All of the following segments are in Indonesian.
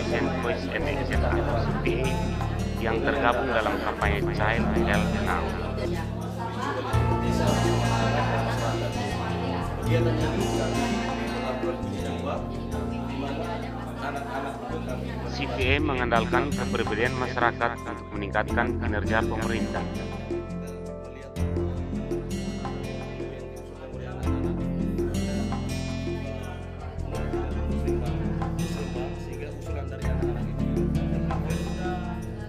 Citizen Voice and Action atau CVA yang tergabung dalam kampanye Child Health Now. CVA mengandalkan kepribadian masyarakat untuk meningkatkan kinerja pemerintah.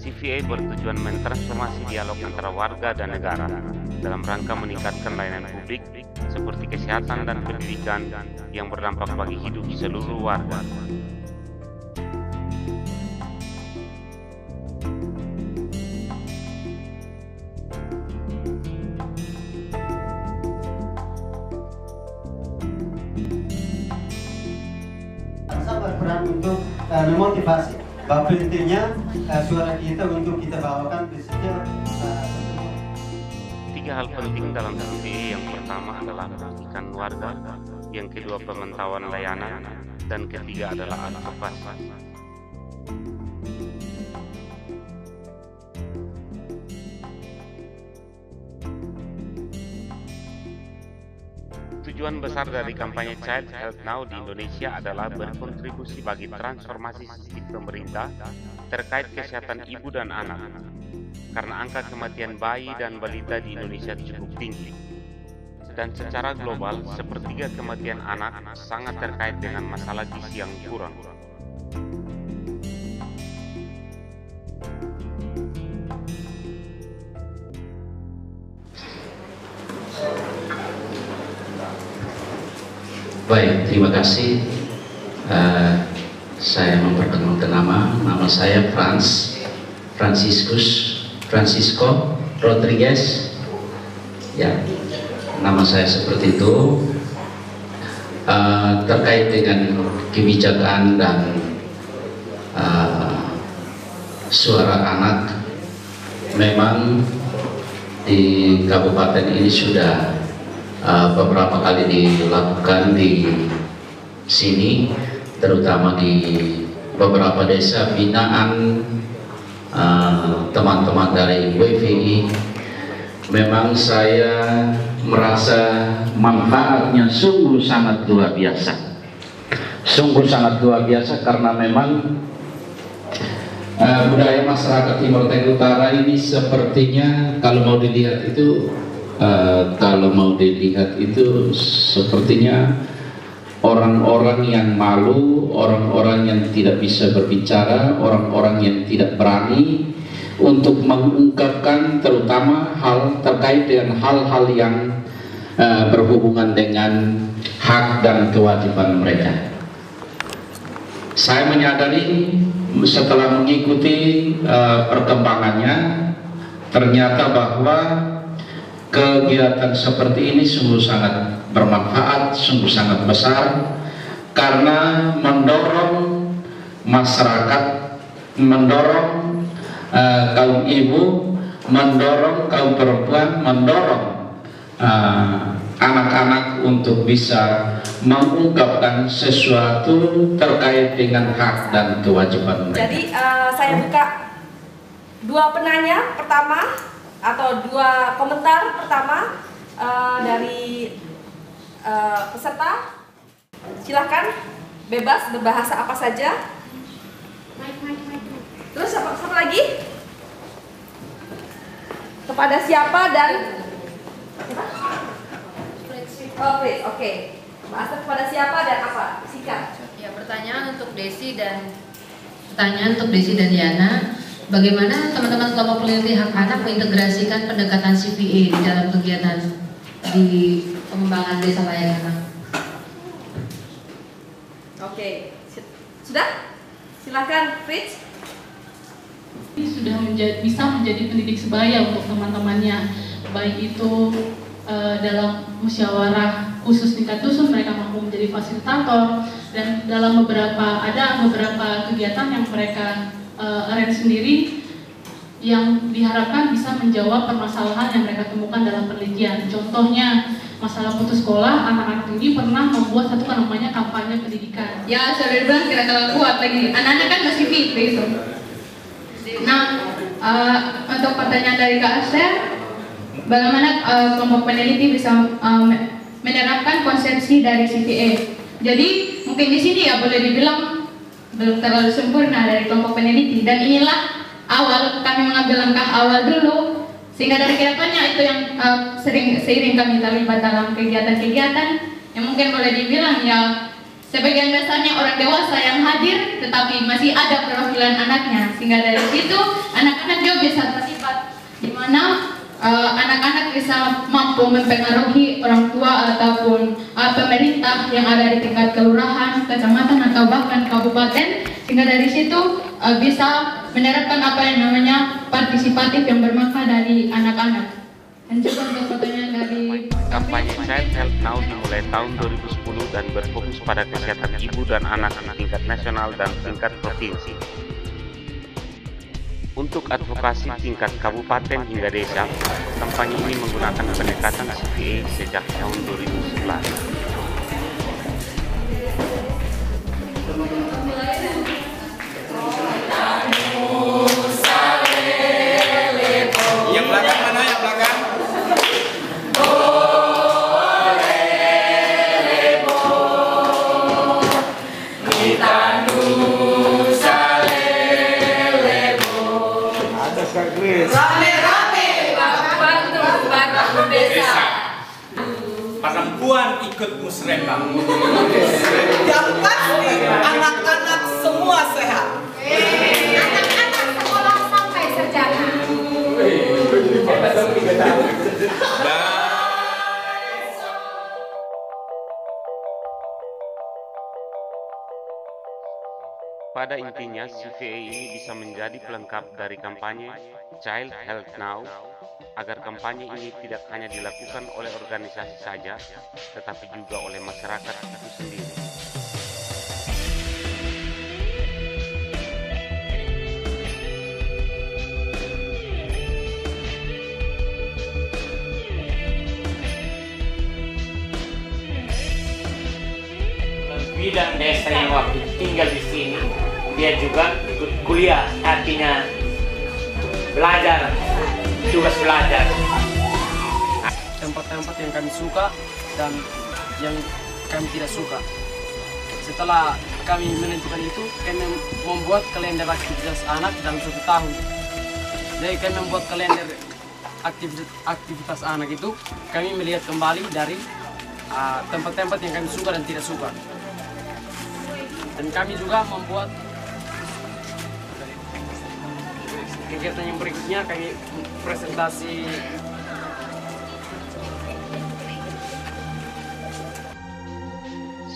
CVA bertujuan mentransformasi dialog antara warga dan negara dalam rangka meningkatkan layanan publik seperti kesehatan dan pendidikan yang berdampak bagi hidup seluruh warga. Berperan untuk memotivasi bahwa pentingnya suara kita untuk kita bawakan di setiap Tiga hal penting dalam CVA, yang pertama adalah pendidikan warga, yang kedua pemantauan layanan, dan ketiga adalah advokasi. Tujuan besar dari kampanye Child Health Now di Indonesia adalah berkontribusi bagi transformasi sistem pemerintah terkait kesehatan ibu dan anak, karena angka kematian bayi dan balita di Indonesia cukup tinggi. Dan secara global, sepertiga kematian anak sangat terkait dengan masalah gizi yang kurang. Baik, terima kasih. Saya memperkenalkan nama saya Francisco Rodriguez. Ya, nama saya seperti itu. Terkait dengan kebijakan dan suara anak, memang di kabupaten ini sudah beberapa kali dilakukan di sini, terutama di beberapa desa binaan teman-teman dari WVI. Memang saya merasa manfaatnya sungguh sangat luar biasa, karena memang budaya masyarakat Timur Tengah Utara ini sepertinya kalau mau dilihat itu sepertinya orang-orang yang malu, orang-orang yang tidak bisa berbicara, orang-orang yang tidak berani untuk mengungkapkan terutama hal terkait dengan hal-hal yang berhubungan dengan hak dan kewajiban mereka. Saya menyadari setelah mengikuti perkembangannya, ternyata bahwa kegiatan seperti ini sungguh sangat bermanfaat, sungguh sangat besar, karena mendorong masyarakat, mendorong kaum ibu, mendorong kaum perempuan, mendorong anak-anak untuk bisa mengungkapkan sesuatu terkait dengan hak dan kewajiban mereka. Jadi saya buka dua penanya pertama, atau dua komentar pertama dari peserta. Silahkan bebas berbahasa apa saja. Terus siapa lagi? Kepada siapa dan oke. Bahasa kepada siapa dan apa? Sikat. Ya, pertanyaan untuk Desi dan Diana. Bagaimana teman-teman kelompok peneliti hak anak mengintegrasikan pendekatan CVA di dalam kegiatan di pengembangan desa layak anak? Oke, sudah? Silakan, Fritz. Ini sudah bisa menjadi pendidik sebaya untuk teman-temannya, baik itu dalam musyawarah khusus tingkat dusun mereka mampu menjadi fasilitator, dan dalam ada beberapa kegiatan yang mereka arrange sendiri yang diharapkan bisa menjawab permasalahan yang mereka temukan dalam penelitian. Contohnya masalah putus sekolah, anak-anak ini pernah membuat satu namanya kampanye pendidikan. Ya, sudah dibilang tidak terlalu kuat lagi. Anak-anak kan masih fit itu. Nah, untuk pertanyaan dari Kak Asher, bagaimana kelompok peneliti bisa menerapkan konsepsi dari CVA? Jadi mungkin di sini ya boleh dibilang belum terlalu sempurna dari kelompok peneliti, dan inilah awal kami mengambil langkah awal dulu, sehingga dari kedepannya itu yang seiring kami terlibat dalam kegiatan-kegiatan yang mungkin boleh dibilang ya sebagian besarnya orang dewasa yang hadir, tetapi masih ada perwakilan anaknya, sehingga dari situ anak-anak juga bisa terlibat, di mana anak-anak bisa mampu mempengaruhi orang tua ataupun pemerintah yang ada di tingkat kelurahan, kecamatan atau bahkan kabupaten, sehingga dari situ bisa menerapkan apa yang namanya partisipatif yang bermakna dari anak-anak. Dan juga untuk pertanyaan dari Kampanye Child Health Now dimulai tahun 2010 dan berfokus pada kesehatan ibu dan anak tingkat nasional dan tingkat provinsi. Untuk advokasi tingkat kabupaten hingga desa, kampanye ini menggunakan pendekatan CVA sejak tahun 2011. Yang belakang mana? Yang belakang? Rame-rame bantu desa. Perempuan ikut musrembang. Yang pasti anak-anak semua sehat. Anak-anak sekolah sampai sarjana. Pada intinya, CVA ini bisa menjadi pelengkap dari kampanye Child Health Now, agar kampanye ini tidak hanya dilakukan oleh organisasi saja, tetapi juga oleh masyarakat itu sendiri. Bidang desa yang waktu tinggal di sini, dia juga ikut kuliah, artinya belajar, tugas belajar. Tempat-tempat yang kami suka dan yang kami tidak suka. Setelah kami menentukan itu, kami membuat kalender aktivitas anak dalam 1 tahun. Jadi kami membuat kalender aktivitas anak itu, kami melihat kembali dari tempat-tempat yang kami suka dan tidak suka. Dan kami juga membuat kegiatan yang berikutnya, kami presentasi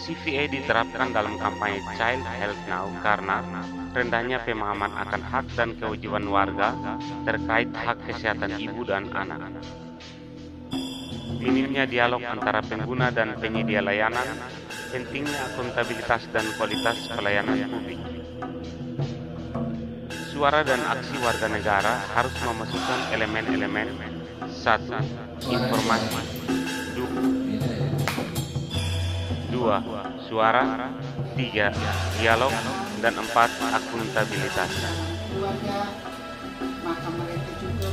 CVA diterapkan dalam kampanye Child Health Now karena rendahnya pemahaman akan hak dan kewajiban warga terkait hak kesehatan ibu dan anak. Minimnya dialog antara pengguna dan penyedia layanan, pentingnya akuntabilitas dan kualitas pelayanan publik. Suara dan aksi warga negara harus memasukkan elemen-elemen 1. Informasi 2. Suara 3. Dialog dan 4. Akuntabilitas. Maka mereka juga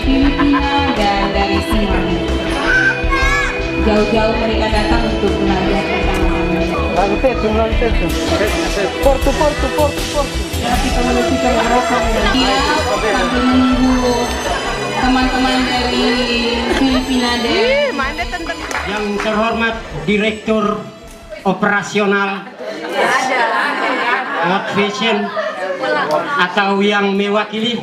Filipina dan dari Sinai. Jauh-jauh mereka datang untuk belajar tentang Porto. Ya, kita menentukan merokok dia sambil menunggu teman-teman dari Filipina dan Yang terhormat Direktur operasional, out fashion, atau yang mewakili.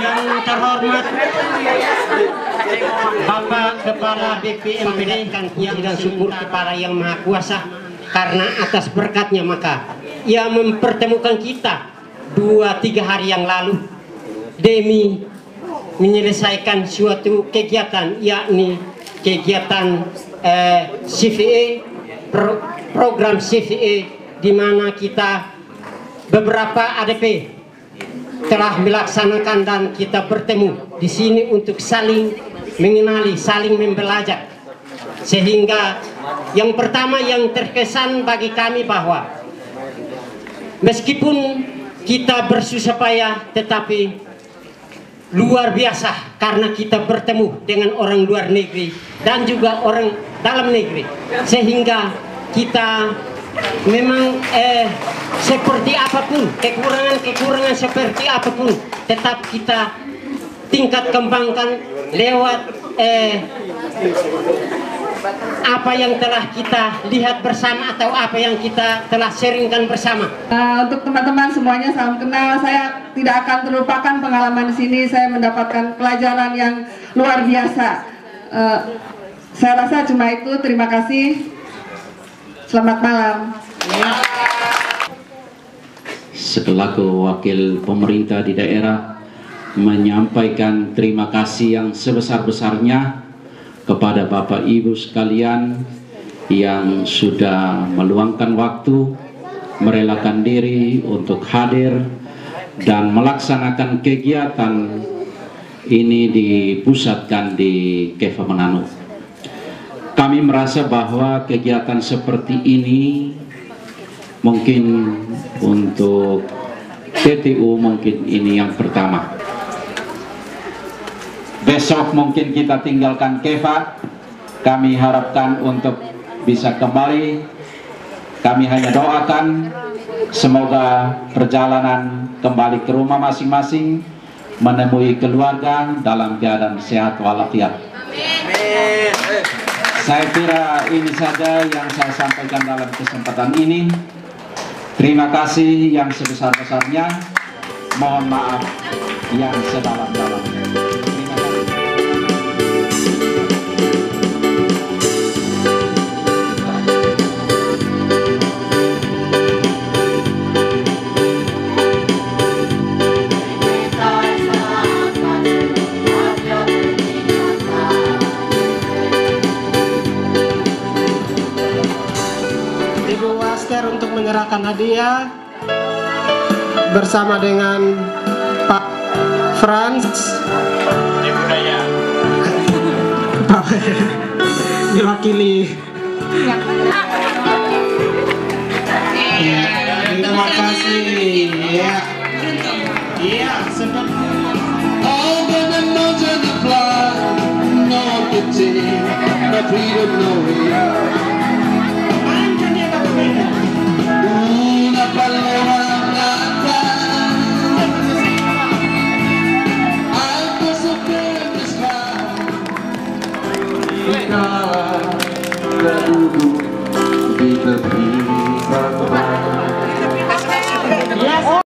Yang terhormat Bapak Kepala BPMPD, yang dan syukur kepada Yang Maha Kuasa karena atas berkatnya maka ia mempertemukan kita 2-3 hari yang lalu demi menyelesaikan suatu kegiatan, yakni kegiatan CVE, program CVE, di mana kita beberapa ADP telah melaksanakan dan kita bertemu di sini untuk saling mengenali, saling membelajar. Sehingga yang pertama yang terkesan bagi kami bahwa meskipun kita bersusah payah tetapi luar biasa karena kita bertemu dengan orang luar negeri dan juga orang dalam negeri, sehingga kita memang seperti apapun kekurangan seperti apapun tetap kita tingkat kembangkan lewat apa yang telah kita lihat bersama atau apa yang kita telah sharingkan bersama. Untuk teman-teman semuanya salam kenal. Saya tidak akan terlupakan pengalaman di sini. Saya mendapatkan pelajaran yang luar biasa. Saya rasa cuma itu. Terima kasih. Selamat malam. Selaku wakil pemerintah di daerah menyampaikan terima kasih yang sebesar-besarnya kepada Bapak Ibu sekalian yang sudah meluangkan waktu, merelakan diri untuk hadir dan melaksanakan kegiatan ini dipusatkan di Keva Manado. Kami merasa bahwa kegiatan seperti ini mungkin untuk TTU mungkin ini yang pertama. Besok mungkin kita tinggalkan Keva. Kami harapkan untuk bisa kembali. Kami hanya doakan semoga perjalanan kembali ke rumah masing-masing, menemui keluarga dalam keadaan sehat walafiat. Saya kira ini saja yang saya sampaikan dalam kesempatan ini. Terima kasih yang sebesar-besarnya. Mohon maaf yang sedalam-dalamnya. Untuk menyerahkan hadiah bersama dengan Pak Franz diwakili. Terima kasih. Iya, seperti duduk di tepi